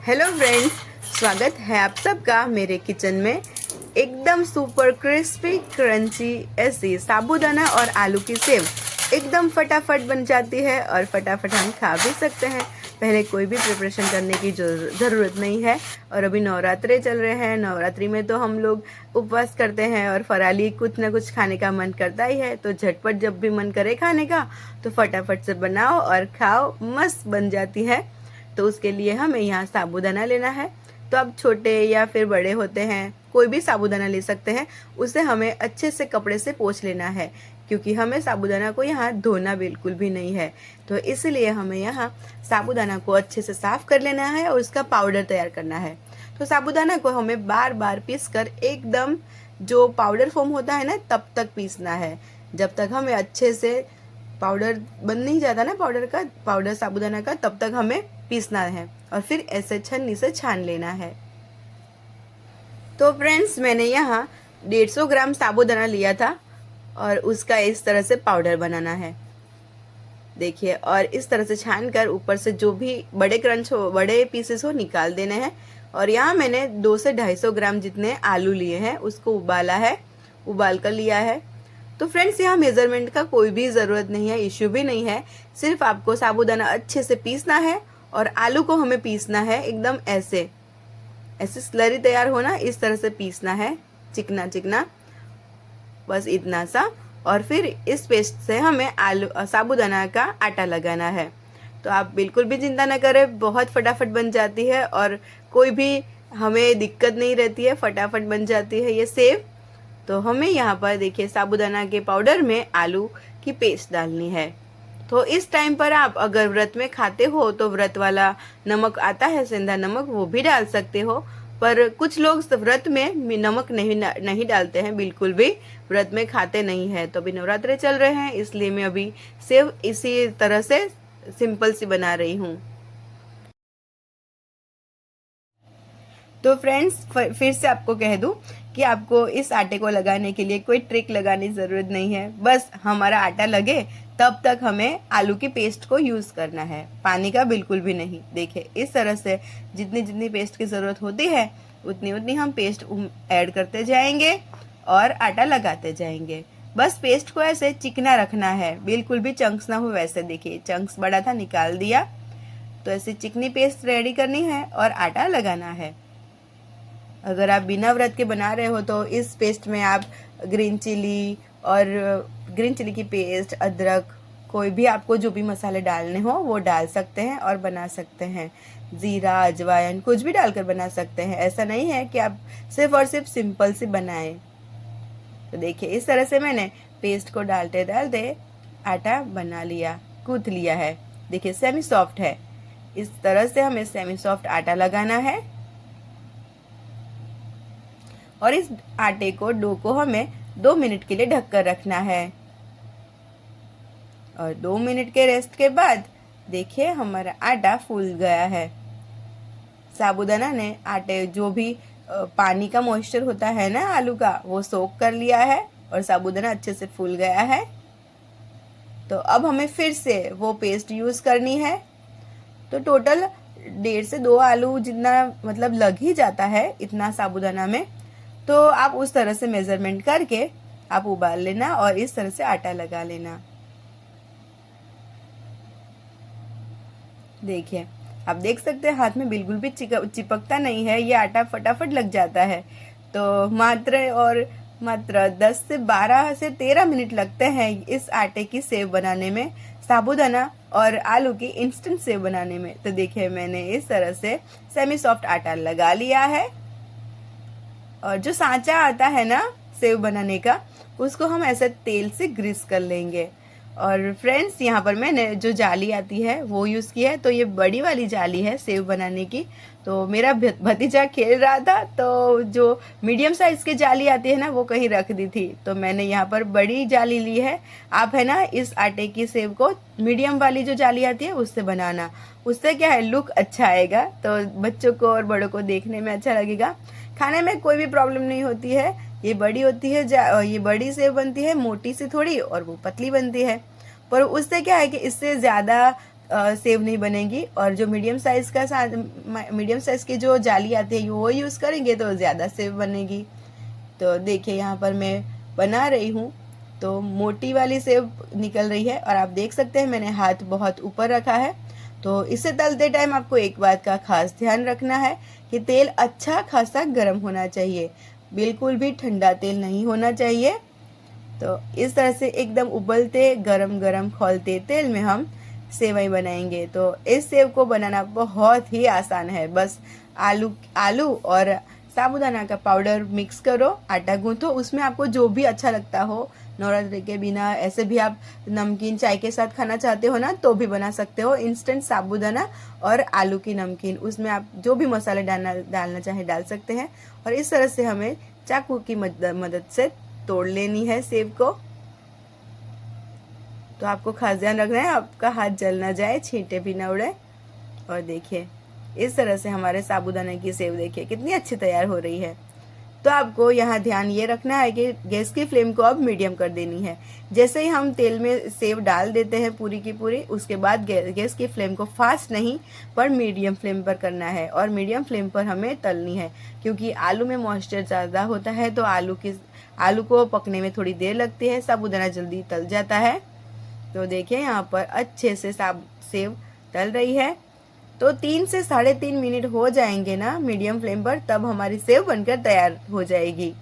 Hello friends, स्वागत है आप सबका मेरे किचन में। एकदम सुपर क्रिस्पी क्रंची ऐसी साबूदाना और आलू की सेव एकदम फटाफट बन जाती है और फटाफट हम खा भी सकते हैं। पहले कोई भी प्रिपरेशन करने की ज़रूरत नहीं है। और अभी नवरात्रे चल रहे हैं। नवरात्रि में तो हम लोग उपवास करते हैं और फराली कुछ ना कुछ खाने का मन करता ही है। तो झटपट जब भी मन करे खाने का तो फटाफट से बनाओ और खाओ, मस्त बन जाती है। तो उसके लिए हमें यहाँ साबूदाना लेना है। तो आप छोटे या फिर बड़े होते हैं, कोई भी साबूदाना ले सकते हैं। उसे हमें अच्छे से कपड़े से पोंछ लेना है, क्योंकि हमें साबूदाना को यहाँ धोना बिल्कुल भी नहीं है। तो इसलिए हमें यहाँ साबूदाना को अच्छे से साफ कर लेना है और उसका पाउडर तैयार करना है। तो साबूदाना को हमें बार बार पीस कर एकदम जो पाउडर फॉर्म होता है ना, तब तक पीसना है, जब तक हमें अच्छे से पाउडर बन नहीं जाता ना, पाउडर साबूदाना का, तब तक हमें पीसना है। और फिर ऐसे छन्नी से छान लेना है। तो फ्रेंड्स, मैंने यहाँ 150 ग्राम साबूदाना लिया था और उसका इस तरह से पाउडर बनाना है। देखिए, और इस तरह से छान कर ऊपर से जो भी बड़े पीसेस हो निकाल देने हैं। और यहाँ मैंने 2 से 250 ग्राम जितने आलू लिए हैं, उसको उबाल कर लिया है। तो फ्रेंड्स, यहाँ मेजरमेंट का कोई भी ज़रूरत नहीं है, इश्यू भी नहीं है। सिर्फ आपको साबूदाना अच्छे से पीसना है और आलू को हमें पीसना है एकदम ऐसे स्लरी तैयार होना, इस तरह से पीसना है, चिकना चिकना, बस इतना सा। और फिर इस पेस्ट से हमें साबूदाना का आटा लगाना है। तो आप बिल्कुल भी चिंता न करें, बहुत फटाफट बन जाती है और कोई भी हमें दिक्कत नहीं रहती है, फटाफट बन जाती है ये सेव। तो हमें यहाँ पर देखिए साबूदाना के पाउडर में आलू की पेस्ट डालनी है। तो इस टाइम पर आप अगर व्रत में खाते हो तो व्रत वाला नमक आता है, सेंधा नमक, वो भी डाल सकते हो। पर कुछ लोग व्रत में नमक नहीं डालते हैं, बिल्कुल भी व्रत में खाते नहीं है। तो अभी नवरात्रे चल रहे हैं, इसलिए मैं अभी सेव इसी तरह से सिंपल सी बना रही हूँ। तो फ्रेंड्स, फिर से आपको कह दूं कि आपको इस आटे को लगाने के लिए कोई ट्रिक लगाने की ज़रूरत नहीं है। बस हमारा आटा लगे तब तक हमें आलू की पेस्ट को यूज़ करना है, पानी का बिल्कुल भी नहीं। देखिए, इस तरह से जितनी जितनी पेस्ट की ज़रूरत होती है उतनी उतनी हम पेस्ट ऐड करते जाएंगे और आटा लगाते जाएंगे। बस पेस्ट को ऐसे चिकना रखना है, बिल्कुल भी चंक्स ना हो। वैसे देखिए, चंक्स बड़ा था, निकाल दिया। तो ऐसे चिकनी पेस्ट रेडी करनी है और आटा लगाना है। अगर आप बिना व्रत के बना रहे हो तो इस पेस्ट में आप ग्रीन चिली की पेस्ट, अदरक, कोई भी आपको जो भी मसाले डालने हो वो डाल सकते हैं और बना सकते हैं। जीरा, अजवाइन, कुछ भी डालकर बना सकते हैं। ऐसा नहीं है कि आप सिर्फ और सिर्फ सिंपल सी बनाएं। तो देखिए, इस तरह से मैंने पेस्ट को डालते डालते आटा बना लिया, गूंथ लिया है। देखिए, सेमी सॉफ्ट है। इस तरह से हमें सेमी सॉफ्ट आटा लगाना है और इस आटे को, डो को हमें 2 मिनट के लिए ढककर रखना है। और 2 मिनट के रेस्ट के बाद देखिए हमारा आटा फूल गया है। साबूदाना ने आटे जो भी पानी का मॉइस्चर होता है ना आलू का, वो सोख कर लिया है और साबूदाना अच्छे से फूल गया है। तो अब हमें फिर से वो पेस्ट यूज़ करनी है। तो टोटल 1.5 से 2 आलू जितना मतलब लग ही जाता है इतना साबूदाना में। तो आप उस तरह से मेजरमेंट करके आप उबाल लेना और इस तरह से आटा लगा लेना। देखिए, आप देख सकते हैं हाथ में बिल्कुल भी चिपकता नहीं है, ये आटा फटाफट लग जाता है। तो मात्र 10 से 12 से 13 मिनट लगते हैं इस आटे की सेव बनाने में, साबूदाना और आलू की इंस्टेंट सेव बनाने में। तो देखिए, मैंने इस तरह से सेमी सॉफ्ट आटा लगा लिया है। और जो सांचा आता है ना सेव बनाने का, उसको हम ऐसे तेल से ग्रीस कर लेंगे। और फ्रेंड्स, यहाँ पर मैंने जो जाली आती है वो यूज़ की है। तो ये बड़ी वाली जाली है सेव बनाने की। तो मेरा भतीजा खेल रहा था, तो जो मीडियम साइज़ की जाली आती है ना, वो कहीं रख दी थी। तो मैंने यहाँ पर बड़ी जाली ली है। आप है ना इस आटे की सेव को मीडियम वाली जो जाली आती है उससे बनाना, उससे क्या है, लुक अच्छा आएगा। तो बच्चों को और बड़ों को देखने में अच्छा लगेगा, खाने में कोई भी प्रॉब्लम नहीं होती है। ये बड़ी होती है, ये बड़ी सेव बनती है, मोटी सी थोड़ी, और वो पतली बनती है। पर उससे क्या है कि इससे ज़्यादा सेव नहीं बनेगी। और जो मीडियम साइज़ की जो जाली आती है वो यूज़ करेंगे तो ज़्यादा सेव बनेगी। तो देखिए यहाँ पर मैं बना रही हूँ, तो मोटी वाली सेव निकल रही है और आप देख सकते हैं मैंने हाथ बहुत ऊपर रखा है। तो इसे तलते टाइम आपको एक बात का खास ध्यान रखना है कि तेल अच्छा खासा गर्म होना चाहिए, बिल्कुल भी ठंडा तेल नहीं होना चाहिए। तो इस तरह से एकदम उबलते गरम गरम खौलते तेल में हम सेवई बनाएंगे। तो इस सेव को बनाना बहुत ही आसान है। बस आलू और साबूदाना का पाउडर मिक्स करो, आटा गूंथो, उसमें आपको जो भी अच्छा लगता हो। नवरात्रि के बिना ऐसे भी आप नमकीन चाय के साथ खाना चाहते हो ना तो भी बना सकते हो। इंस्टेंट साबूदाना और आलू की नमकीन, उसमें आप जो भी मसाले डालना चाहे डाल सकते हैं। और इस तरह से हमें चाकू की मदद से तोड़ लेनी है सेव को। तो आपको खास ध्यान रखना है आपका हाथ जल ना जाए, छींटे भी ना उड़े। और देखिए इस तरह से हमारे साबूदाने की सेव देखिए कितनी अच्छी तैयार हो रही है। तो आपको यहाँ ध्यान ये रखना है कि गैस की फ्लेम को अब मीडियम कर देनी है। जैसे ही हम तेल में सेव डाल देते हैं पूरी की पूरी, उसके बाद गैस की फ्लेम को फास्ट नहीं पर मीडियम फ्लेम पर करना है। और मीडियम फ्लेम पर हमें तलनी है, क्योंकि आलू में मॉइस्चर ज़्यादा होता है तो आलू को पकने में थोड़ी देर लगती है, साबूदाना जल्दी तल जाता है। तो देखिए यहाँ पर अच्छे से सेव तल रही है। तो 3 से 3.5 मिनट हो जाएंगे ना मीडियम फ्लेम पर, तब हमारी सेव बनकर तैयार हो जाएगी।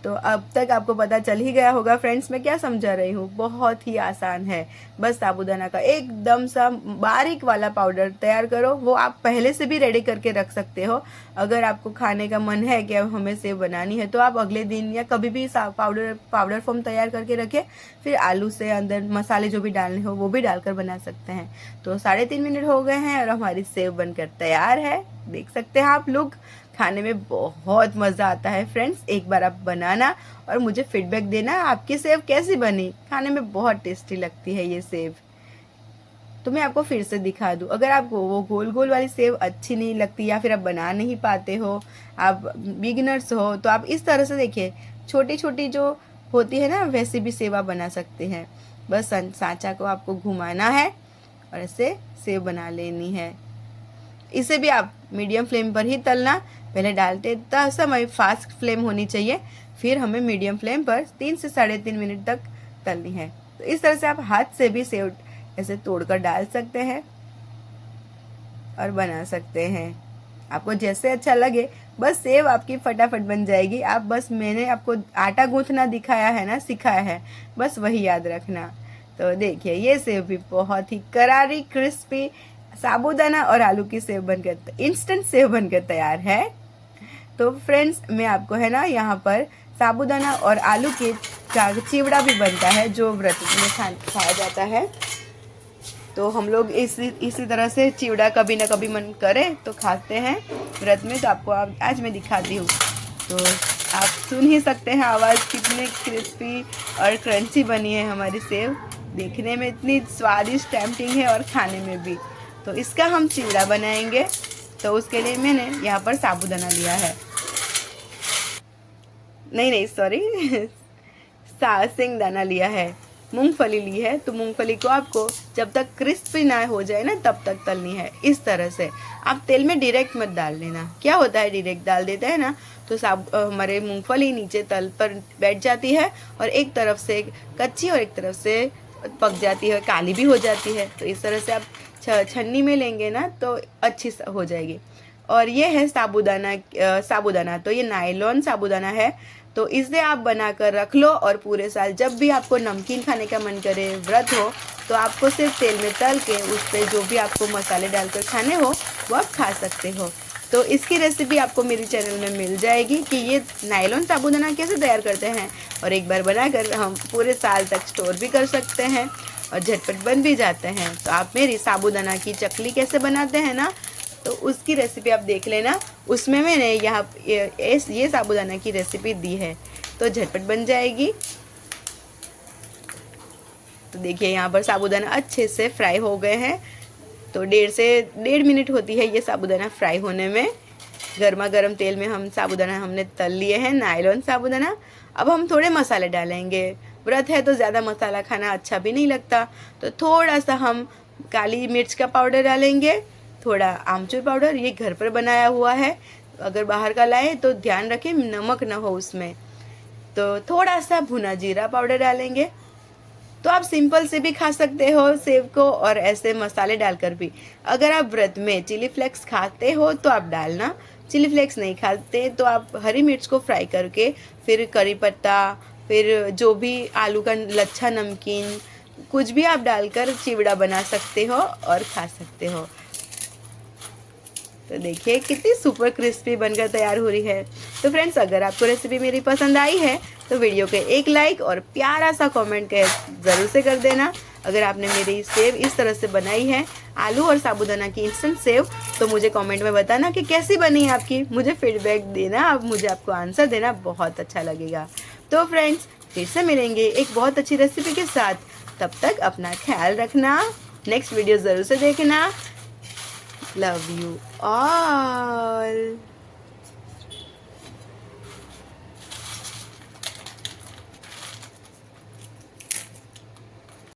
तो अब तक आपको पता चल ही गया होगा फ्रेंड्स मैं क्या समझा रही हूँ। बहुत ही आसान है, बस साबूदाना का एकदम सा बारीक वाला पाउडर तैयार करो। वो आप पहले से भी रेडी करके रख सकते हो। अगर आपको खाने का मन है कि अब हमें सेव बनानी है तो आप अगले दिन या कभी भी पाउडर फॉर्म तैयार करके रखें, फिर आलू से अंदर मसाले जो भी डालने हो वो भी डालकर बना सकते हैं। तो 3.5 मिनट हो गए हैं और हमारी सेव बनकर तैयार है। देख सकते हैं आप लोग, खाने में बहुत मज़ा आता है फ्रेंड्स। एक बार आप बनाना और मुझे फीडबैक देना आपकी सेव कैसी बनी। खाने में बहुत टेस्टी लगती है ये सेव। तो मैं आपको फिर से दिखा दूं, अगर आपको वो गोल गोल वाली सेव अच्छी नहीं लगती या फिर आप बना नहीं पाते हो, आप बिगिनर्स हो, तो आप इस तरह से देखिए छोटी छोटी जो होती है ना वैसे भी सेव आप बना सकते हैं। बस सांचा को आपको घुमाना है और ऐसे सेव बना लेनी है। इसे भी आप मीडियम फ्लेम पर ही तलना। पहले डालते समय फास्ट फ्लेम होनी चाहिए, फिर हमें मीडियम फ्लेम पर 3 से 3.5 मिनट तक तलनी है। तो इस तरह से आप हाथ से भी सेव ऐसे तोड़कर डाल सकते हैं और बना सकते हैं, आपको जैसे अच्छा लगे। बस सेव आपकी फटाफट बन जाएगी। आप बस मैंने आपको आटा गूंथना दिखाया है ना, सिखाया है, बस वही याद रखना। तो देखिए ये सेव भी बहुत ही करारी क्रिस्पी साबूदाना और आलू की सेव बनकर इंस्टेंट सेव बनकर तैयार है। तो फ्रेंड्स मैं आपको है ना यहाँ पर साबूदाना और आलू के चिवड़ा भी बनता है जो व्रत में खाया जाता है। तो हम लोग इसी तरह से चिवड़ा कभी ना कभी मन करे तो खाते हैं व्रत में। तो आपको आज मैं दिखाती हूँ। तो आप सुन ही सकते हैं आवाज़ कितने क्रिस्पी और क्रंची बनी है हमारी सेव। देखने में इतनी स्वादिष्ट टेम्पटिंग है और खाने में भी। तो इसका हम चिवड़ा बनाएंगे। तो उसके लिए मैंने यहाँ पर साबूदाना लिया है, नहीं सॉरी सिंगदाना लिया है, मूंगफली ली है। तो मूंगफली को आपको जब तक क्रिस्पी ना हो जाए ना तब तक तलनी है। इस तरह से आप तेल में डायरेक्ट मत डाल लेना। क्या होता है डायरेक्ट डाल देते हैं ना तो हमारे मूंगफली नीचे तल पर बैठ जाती है और एक तरफ से कच्ची और एक तरफ से पक जाती है, काली भी हो जाती है। तो इस तरह से आप छन्नी में लेंगे ना तो अच्छी हो जाएगी। और ये है साबूदाना तो ये नायलॉन साबूदाना है। तो इसे आप बनाकर रख लो और पूरे साल जब भी आपको नमकीन खाने का मन करे, व्रत हो, तो आपको सिर्फ तेल में तल के उस पर जो भी आपको मसाले डालकर खाने हो वो आप खा सकते हो। तो इसकी रेसिपी आपको मेरे चैनल में मिल जाएगी कि ये नायलॉन साबूदाना कैसे तैयार करते हैं। और एक बार बनाकर हम पूरे साल तक स्टोर भी कर सकते हैं और झटपट बन भी जाते हैं। तो आप मेरी साबूदाना की चकली कैसे बनाते हैं ना तो उसकी रेसिपी आप देख लेना, उसमें मैंने यहाँ ये साबूदाना की रेसिपी दी है, तो झटपट बन जाएगी। तो देखिए यहाँ पर साबूदाना अच्छे से फ्राई हो गए हैं। तो 1.5 से 1.5 मिनट होती है ये साबूदाना फ्राई होने में। गर्मा गर्म तेल में हम साबूदाना हमने तल लिए हैं, नायलॉन साबूदाना। अब हम थोड़े मसाले डालेंगे। व्रत है तो ज़्यादा मसाला खाना अच्छा भी नहीं लगता। तो थोड़ा सा हम काली मिर्च का पाउडर डालेंगे, थोड़ा आमचूर पाउडर, ये घर पर बनाया हुआ है, अगर बाहर का लाए तो ध्यान रखें नमक ना हो उसमें। तो थोड़ा सा भुना जीरा पाउडर डालेंगे। तो आप सिंपल से भी खा सकते हो सेव को, और ऐसे मसाले डालकर भी। अगर आप व्रत में चिली फ्लेक्स खाते हो तो आप डालना, चिली फ्लेक्स नहीं खाते तो आप हरी मिर्च को फ्राई करके फिर करी पत्ता, फिर जो भी आलू का लच्छा नमकीन कुछ भी आप डालकर चिवड़ा बना सकते हो और खा सकते हो। तो देखिए कितनी सुपर क्रिस्पी बनकर तैयार हो रही है। तो फ्रेंड्स, अगर आपको रेसिपी मेरी पसंद आई है तो वीडियो के एक लाइक और प्यारा सा कमेंट ज़रूर से कर देना। अगर आपने मेरी सेव इस तरह से बनाई है, आलू और साबूदाना की इंस्टेंट सेव, तो मुझे कमेंट में बताना कि कैसी बनी है आपकी। मुझे फीडबैक देना, आप मुझे आपको आंसर देना, बहुत अच्छा लगेगा। तो फ्रेंड्स, फिर से मिलेंगे एक बहुत अच्छी रेसिपी के साथ। तब तक अपना ख्याल रखना, नेक्स्ट वीडियो ज़रूर से देखना। Love you all.